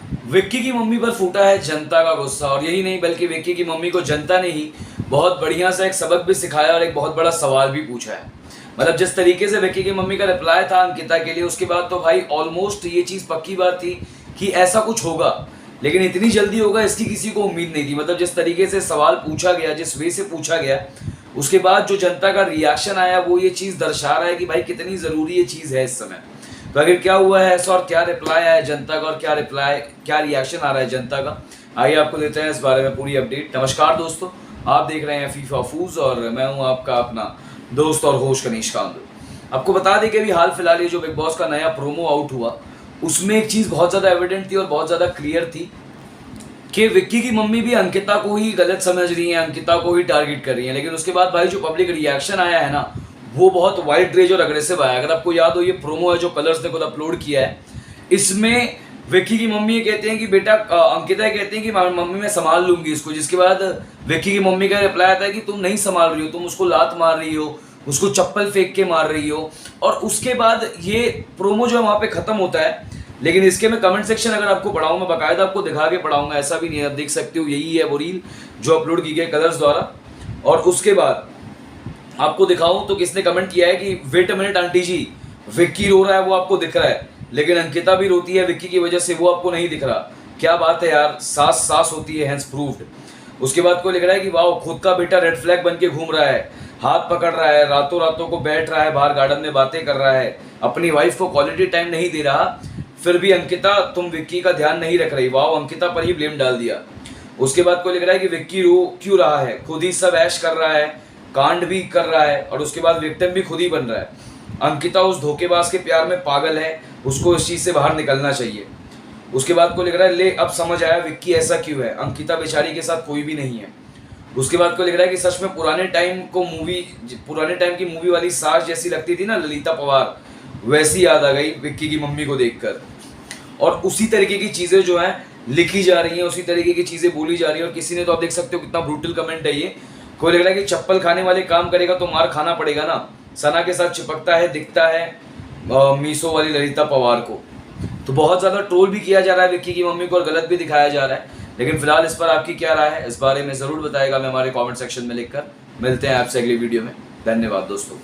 विक्की की मम्मी पर फूटा है जनता का गुस्सा, और यही नहीं बल्कि विक्की की मम्मी को जनता ने ही बहुत बढ़िया सा एक सबक भी सिखाया और एक बहुत बड़ा सवाल भी पूछा है। मतलब जिस तरीके से विक्की की मम्मी का रिप्लाई था अंकिता के लिए, उसके बाद तो भाई ऑलमोस्ट ये चीज़ पक्की बात थी कि ऐसा कुछ होगा, लेकिन इतनी जल्दी होगा इसकी किसी को उम्मीद नहीं थी। मतलब जिस तरीके से सवाल पूछा गया, जिस वे से पूछा गया, उसके बाद जो जनता का रिएक्शन आया वो ये चीज़ दर्शा रहा है कि भाई कितनी ज़रूरी ये चीज़ है इस समय। तो आखिर क्या हुआ है ऐसा और क्या रिप्लाई आया है जनता का और क्या रिएक्शन आ रहा है जनता का, आइए आपको देते हैं इस बारे में पूरी अपडेट। नमस्कार दोस्तों, आप देख रहे हैं फीफा फूज और मैं हूं आपका अपना दोस्त और होस्ट कनीश कांदू। आपको बता दें कि अभी हाल फिलहाल ये जो बिग बॉस का नया प्रोमो आउट हुआ, उसमें एक चीज़ बहुत ज़्यादा एविडेंट थी और बहुत ज़्यादा क्लियर थी कि विक्की की मम्मी भी अंकिता को ही गलत समझ रही है, अंकिता को ही टारगेट कर रही है। लेकिन उसके बाद भाई जो पब्लिक रिएक्शन आया है ना, वो बहुत वाइड रेंज और अग्रेसिव आया। अगर आपको याद हो, ये प्रोमो है जो कलर्स ने खुद अपलोड किया है, इसमें विक्की की मम्मी ये कहते हैं कि बेटा, अंकिता कहते हैं कि मम्मी मैं संभाल लूंगी इसको, जिसके बाद विक्की की मम्मी का रिप्लाई आता है कि तुम नहीं संभाल रही हो, तुम उसको लात मार रही हो, उसको चप्पल फेंक के मार रही हो। और उसके बाद ये प्रोमो जो है वहाँ पे खत्म होता है। लेकिन इसके मैं कमेंट सेक्शन अगर आपको पढ़ाऊँ, मैं बाकायदा आपको दिखा के पढ़ाऊंगा, ऐसा भी नहीं है, आप देख सकते हो यही है वो रील जो अपलोड की गई कलर्स द्वारा। और उसके बाद आपको दिखाऊं तो किसने कमेंट किया है कि वेट अ मिनट आंटी जी, विक्की रो रहा है वो आपको दिख रहा है, लेकिन अंकिता भी रोती है विक्की की वजह से, वो आपको नहीं दिख रहा। क्या बात है यार, सास सास होती है, हैंस प्रूव्ड। उसके बाद को लिख रहा है कि वाह, खुद का बेटा रेड फ्लैग बन के घूम रहा है, हाथ पकड़ रहा है, रातों रातों को बैठ रहा है बाहर गार्डन में बातें कर रहा है, अपनी वाइफ को क्वालिटी टाइम नहीं दे रहा, फिर भी अंकिता तुम विक्की का ध्यान नहीं रख रही। वाह, अंकिता पर ही ब्लेम डाल दिया। उसके बाद को लिख रहा है कि विक्की रो क्यों रहा है, खुद ही सब ऐश कर रहा है, कांड भी कर रहा है, और उसके बाद विक्टिम भी खुद ही बन रहा है। अंकिता उस धोखेबाज के प्यार में पागल है, उसको इस चीज़ से बाहर निकलना चाहिए। उसके बाद को लिख रहा है ले अब समझ आया विक्की ऐसा क्यों है, अंकिता बेचारी के साथ कोई भी नहीं है। उसके बाद को लिख रहा है कि सच में पुराने टाइम की मूवी वाली सास जैसी लगती थी ना ललिता पवार, वैसी याद आ गई विक्की की मम्मी को देखकर। और उसी तरीके की चीज़ें जो हैं लिखी जा रही हैं, उसी तरीके की चीज़ें बोली जा रही हैं। और किसी ने तो आप देख सकते हो कितना ब्रूटल कमेंट है ये, कोई लग रहा है कि चप्पल खाने वाले काम करेगा तो मार खाना पड़ेगा ना, सना के साथ चिपकता है, दिखता है मीसो वाली ललिता पवार को। तो बहुत ज़्यादा ट्रोल भी किया जा रहा है विक्की की मम्मी को और गलत भी दिखाया जा रहा है। लेकिन फिलहाल इस पर आपकी क्या राय है, इस बारे में ज़रूर बताएगा मैं हमारे कमेंट सेक्शन में लिखकर। मिलते हैं आपसे अगली वीडियो में। धन्यवाद दोस्तों।